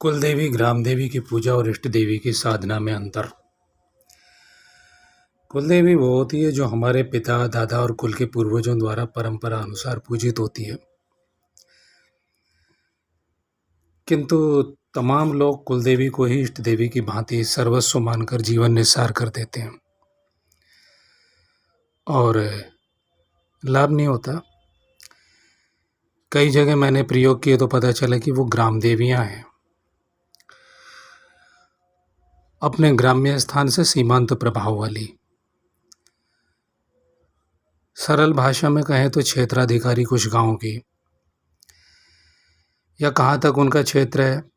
कुलदेवी, ग्राम देवी की पूजा और इष्ट देवी की साधना में अंतर। कुलदेवी वो होती है जो हमारे पिता, दादा और कुल के पूर्वजों द्वारा परंपरा अनुसार पूजित होती है, किंतु तमाम लोग कुलदेवी को ही इष्ट देवी की भांति सर्वस्व मानकर जीवन निस्सार कर देते हैं और लाभ नहीं होता। कई जगह मैंने प्रयोग किए तो पता चला कि वो ग्राम देवियां हैं, अपने ग्राम्य स्थान से सीमांत प्रभाव वाली। सरल भाषा में कहें तो क्षेत्राधिकारी कुछ गांव की, या कहाँ तक उनका क्षेत्र है,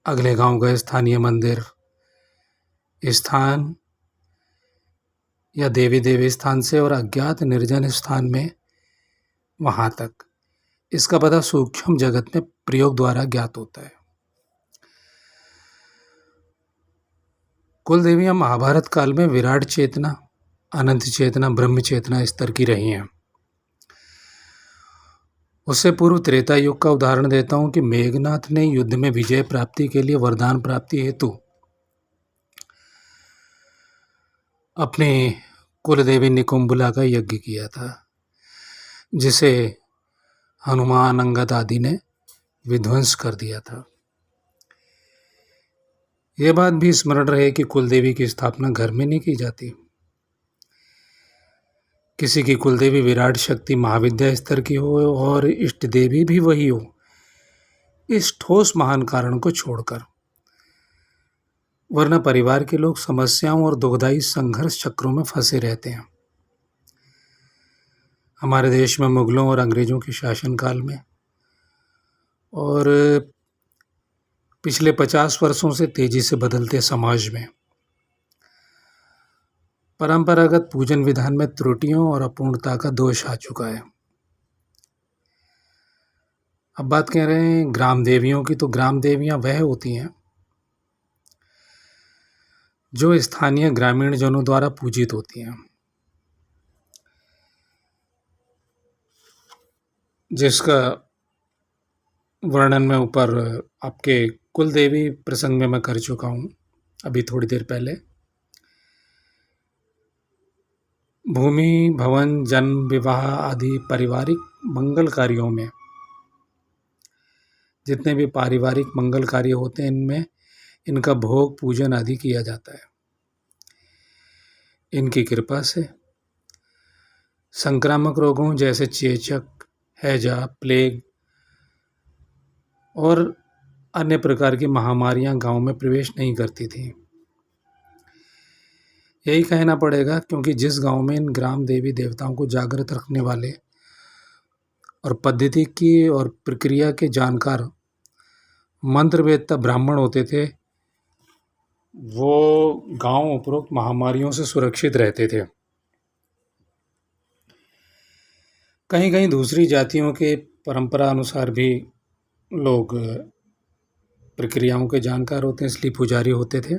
अगले गांव का स्थानीय मंदिर, स्थान या देवी देवी स्थान से और अज्ञात निर्जन स्थान में वहाँ तक, इसका पता सूक्ष्म जगत में प्रयोग द्वारा ज्ञात होता है। कुल देवियाँ महाभारत काल में विराट चेतना, अनंत चेतना, ब्रह्म चेतना स्तर की रही हैं। उससे पूर्व त्रेता युग का उदाहरण देता हूँ कि मेघनाथ ने युद्ध में विजय प्राप्ति के लिए वरदान प्राप्ति हेतु अपने कुलदेवी निकुंबला का यज्ञ किया था, जिसे हनुमान, अंगद आदि ने विध्वंस कर दिया था। यह बात भी स्मरण रहे कि कुलदेवी की स्थापना घर में नहीं की जाती। किसी की कुलदेवी विराट शक्ति महाविद्या स्तर की हो और इष्ट देवी भी वही हो, इस ठोस महान कारण को छोड़कर, वरना परिवार के लोग समस्याओं और दुखदायी संघर्ष चक्रों में फंसे रहते हैं। हमारे देश में मुगलों और अंग्रेजों के शासनकाल में और पिछले 50 वर्षों से तेजी से बदलते समाज में परंपरागत पूजन विधान में त्रुटियों और अपूर्णता का दोष आ चुका है। अब बात कह रहे हैं ग्राम देवियों की, तो ग्राम देवियां वह होती हैं जो स्थानीय ग्रामीण जनों द्वारा पूजित होती हैं, जिसका वर्णन मैं ऊपर आपके कुल देवी प्रसंग में मैं कर चुका हूँ अभी थोड़ी देर पहले। भूमि, भवन, जन्म, विवाह आदि पारिवारिक मंगल कार्यों में, जितने भी पारिवारिक मंगल कार्य होते हैं, इनमें इनका भोग, पूजन आदि किया जाता है। इनकी कृपा से संक्रामक रोगों जैसे चेचक, हैजा, प्लेग और अन्य प्रकार की महामारियां गांव में प्रवेश नहीं करती थीं। यही कहना पड़ेगा, क्योंकि जिस गांव में इन ग्राम देवी देवताओं को जागृत रखने वाले और पद्धति की और प्रक्रिया के जानकार मंत्रवेत्ता ब्राह्मण होते थे, वो गांव उपरोक्त महामारियों से सुरक्षित रहते थे। कहीं कहीं दूसरी जातियों के परंपरा अनुसार भी लोग प्रक्रियाओं के जानकार होते हैं, इसलिए पुजारी होते थे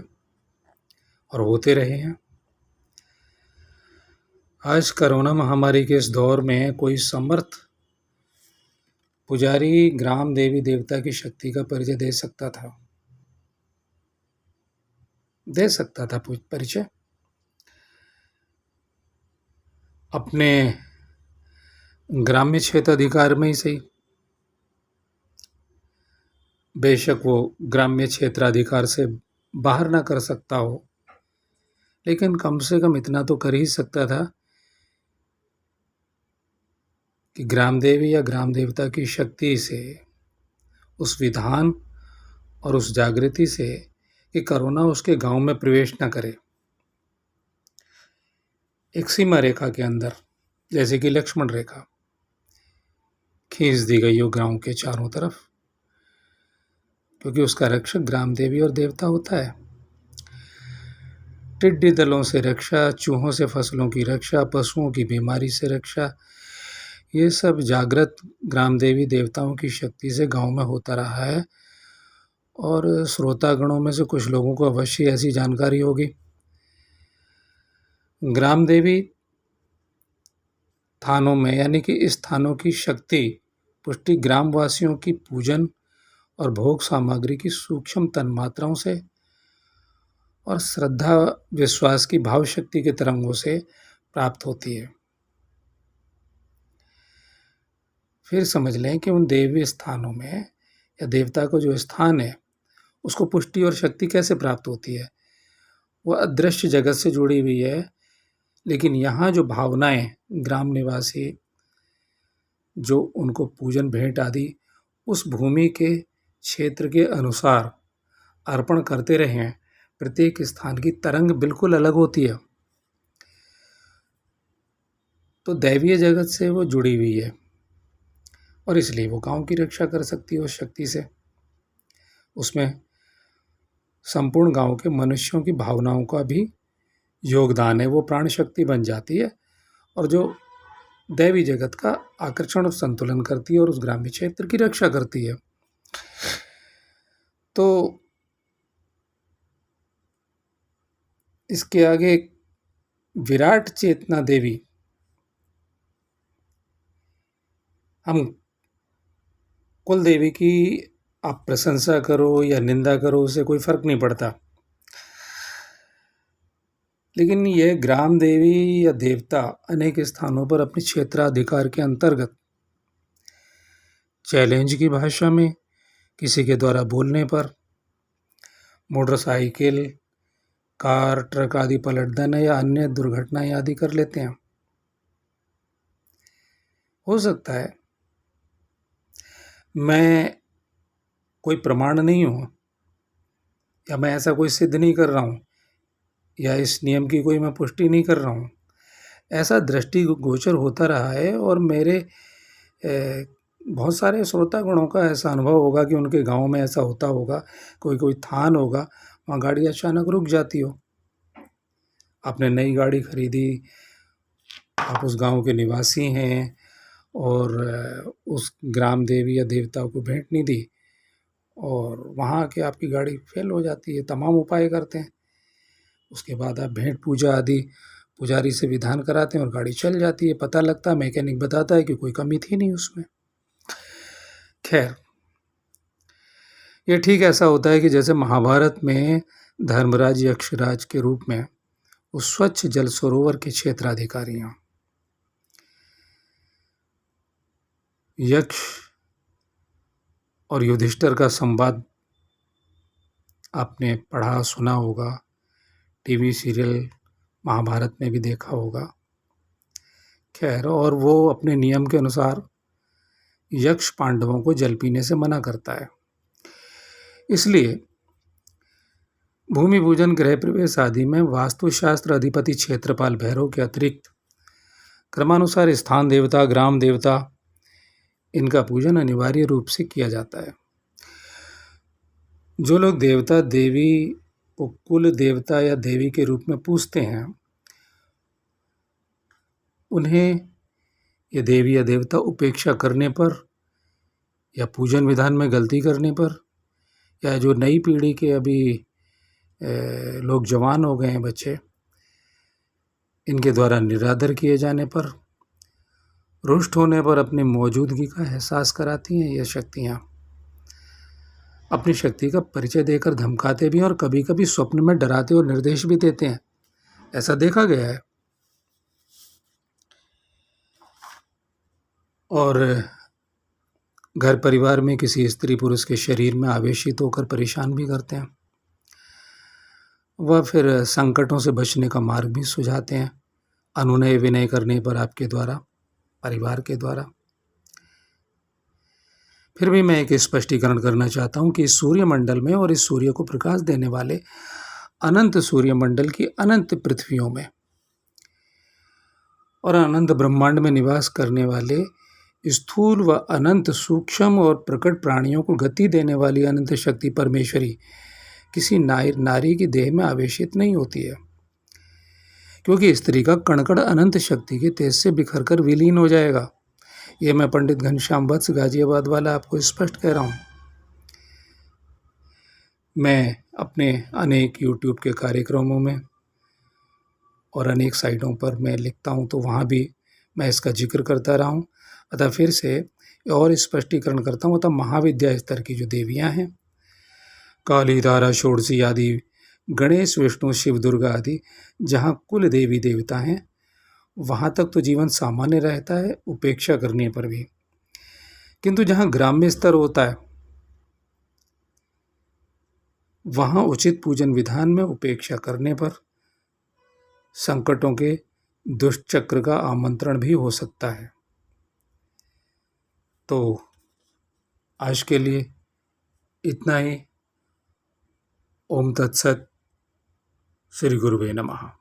और होते रहे हैं। आज कोरोना महामारी के इस दौर में कोई समर्थ पुजारी ग्राम देवी देवता की शक्ति का परिचय दे सकता था परिचय अपने ग्राम्य क्षेत्र अधिकार में ही सही। बेशक वो ग्राम्य क्षेत्राधिकार से बाहर ना कर सकता हो, लेकिन कम से कम इतना तो कर ही सकता था कि ग्राम देवी या ग्राम देवता की शक्ति से, उस विधान और उस जागृति से कि कोरोना उसके गांव में प्रवेश न करे, एक सीमा रेखा के अंदर, जैसे कि लक्ष्मण रेखा खींच दी गई हो गांव के चारों तरफ, क्योंकि उसका रक्षक ग्राम देवी और देवता होता है। टिड्डी दलों से रक्षा, चूहों से फसलों की रक्षा, पशुओं की बीमारी से रक्षा, ये सब जागृत ग्राम देवी देवताओं की शक्ति से गांव में होता रहा है। और श्रोतागणों में से कुछ लोगों को अवश्य ऐसी जानकारी होगी। ग्राम देवी थानों में, यानी कि इस थानों की शक्ति पुष्टि ग्रामवासियों की पूजन और भोग सामग्री की सूक्ष्म तन्मात्राओं से और श्रद्धा विश्वास की भाव शक्ति के तरंगों से प्राप्त होती है। फिर समझ लें कि उन देवी स्थानों में या देवता को जो स्थान है उसको पुष्टि और शक्ति कैसे प्राप्त होती है। वह अदृश्य जगत से जुड़ी हुई है, लेकिन यहाँ जो भावनाएं ग्राम निवासी जो उनको पूजन भेंट आदि उस भूमि के क्षेत्र के अनुसार अर्पण करते रहे हैं, प्रत्येक स्थान की तरंग बिल्कुल अलग होती है। तो दैवीय जगत से वो जुड़ी हुई है और इसलिए वो गांव की रक्षा कर सकती है उस शक्ति से। उसमें संपूर्ण गांव के मनुष्यों की भावनाओं का भी योगदान है। वो प्राण शक्ति बन जाती है और जो दैवी जगत का आकर्षण और संतुलन करती है और उस ग्रामीण क्षेत्र की रक्षा करती है। तो इसके आगे विराट चेतना देवी, हम कुल देवी की आप प्रशंसा करो या निंदा करो उससे कोई फर्क नहीं पड़ता, लेकिन यह ग्राम देवी या देवता अनेक स्थानों पर अपने क्षेत्राधिकार के अंतर्गत चैलेंज की भाषा में किसी के द्वारा बोलने पर मोटरसाइकिल, कार, ट्रक आदि पलट देना या अन्य दुर्घटनाएं आदि कर लेते हैं। हो सकता है मैं कोई प्रमाण नहीं हूँ या मैं ऐसा कोई सिद्ध नहीं कर रहा हूँ या इस नियम की कोई मैं पुष्टि नहीं कर रहा हूँ, ऐसा दृष्टिगोचर होता रहा है और मेरे बहुत सारे श्रोतागणों का ऐसा अनुभव होगा कि उनके गांव में ऐसा होता होगा। कोई थान होगा, वहाँ गाड़ी अचानक रुक जाती हो, आपने नई गाड़ी खरीदी, आप उस गांव के निवासी हैं और उस ग्राम देवी या देवता को भेंट नहीं दी और वहाँ आके आपकी गाड़ी फेल हो जाती है। तमाम उपाय करते हैं, उसके बाद आप भेंट पूजा आदि पुजारी से विधान कराते हैं और गाड़ी चल जाती है। पता लगता है, मैकेनिक बताता है कि कोई कमी थी नहीं उसमें। खैर, ये ठीक ऐसा होता है कि जैसे महाभारत में धर्मराज यक्षराज के रूप में उस स्वच्छ जल सरोवर के क्षेत्राधिकारी हैं। यक्ष और युधिष्ठिर का संवाद आपने पढ़ा सुना होगा, टीवी सीरियल महाभारत में भी देखा होगा। खैर, और वो अपने नियम के अनुसार यक्ष पांडवों को जल पीने से मना करता है। इसलिए भूमि पूजन, गृह प्रवेश आदि में वास्तुशास्त्र अधिपति क्षेत्रपाल भैरव के अतिरिक्त क्रमानुसार स्थान देवता, ग्राम देवता, इनका पूजन अनिवार्य रूप से किया जाता है। जो लोग देवता देवी को कुल देवता या देवी के रूप में पूजते हैं, उन्हें ये देवी या देवता उपेक्षा करने पर या पूजन विधान में गलती करने पर या जो नई पीढ़ी के अभी लोग जवान हो गए हैं, बच्चे, इनके द्वारा निरादर किए जाने पर, रुष्ट होने पर अपनी मौजूदगी का एहसास कराती हैं। ये शक्तियाँ अपनी शक्ति का परिचय देकर धमकाते भी हैं और कभी कभी स्वप्न में डराते और निर्देश भी देते हैं। ऐसा देखा गया है। और घर परिवार में किसी स्त्री पुरुष के शरीर में आवेशित होकर परेशान भी करते हैं। वह फिर संकटों से बचने का मार्ग भी सुझाते हैं, अनुनय विनय करने पर आपके द्वारा, परिवार के द्वारा। फिर भी मैं एक स्पष्टीकरण करना चाहता हूँ कि इस सूर्यमंडल में और इस सूर्य को प्रकाश देने वाले अनंत सूर्यमंडल की अनंत पृथ्वियों में और अनंत ब्रह्मांड में निवास करने वाले स्थूल व अनंत सूक्ष्म और प्रकट प्राणियों को गति देने वाली अनंत शक्ति परमेश्वरी किसी नारी की देह में आवेशित नहीं होती है, क्योंकि स्त्री का कणकण अनंत शक्ति के तेज से बिखर कर विलीन हो जाएगा। ये मैं पंडित घनश्याम वत्स गाजियाबाद वाला आपको स्पष्ट कह रहा हूँ। मैं अपने अनेक यूट्यूब के कार्यक्रमों में और अनेक साइटों पर मैं लिखता हूँ, तो वहाँ भी मैं इसका जिक्र करता रहा हूँ। अतः फिर से और स्पष्टीकरण करता हूँ, तब महाविद्या स्तर की जो देवियाँ हैं, काली, तारा, षोडशी आदि, गणेश, विष्णु, शिव, दुर्गा आदि, जहाँ कुल देवी देवता हैं, वहाँ तक तो जीवन सामान्य रहता है उपेक्षा करने पर भी। किंतु जहाँ ग्राम्य स्तर होता है, वहाँ उचित पूजन विधान में उपेक्षा करने पर संकटों के दुष्चक्र का आमंत्रण भी हो सकता है। तो आज के लिए इतना ही। ओम तत्सत। श्री गुरुवे नमः।